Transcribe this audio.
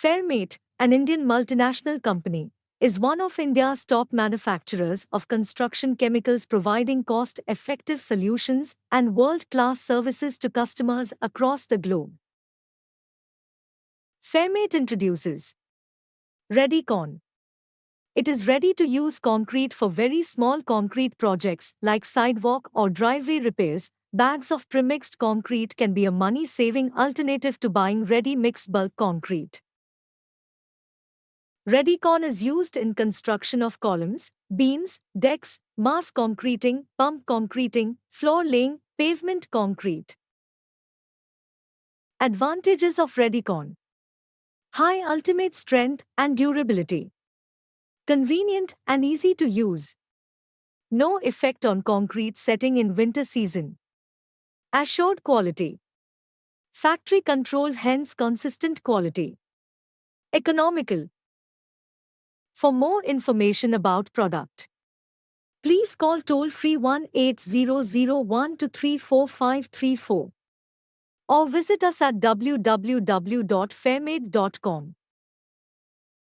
Fairmate, an Indian multinational company, is one of India's top manufacturers of construction chemicals, providing cost-effective solutions and world-class services to customers across the globe. Fairmate introduces Readycon. It is ready-to-use concrete for very small concrete projects like sidewalk or driveway repairs. Bags of premixed concrete can be a money-saving alternative to buying ready-mixed bulk concrete. Readycon is used in construction of columns, beams, decks, mass concreting, pump concreting, floor laying, pavement concrete. Advantages of Readycon: high ultimate strength and durability, convenient and easy to use, no effect on concrete setting in winter season, assured quality, factory controlled, hence consistent quality, economical. For more information about product, please call toll-free 1-8001-234-534 or visit us at www.fairmate.com.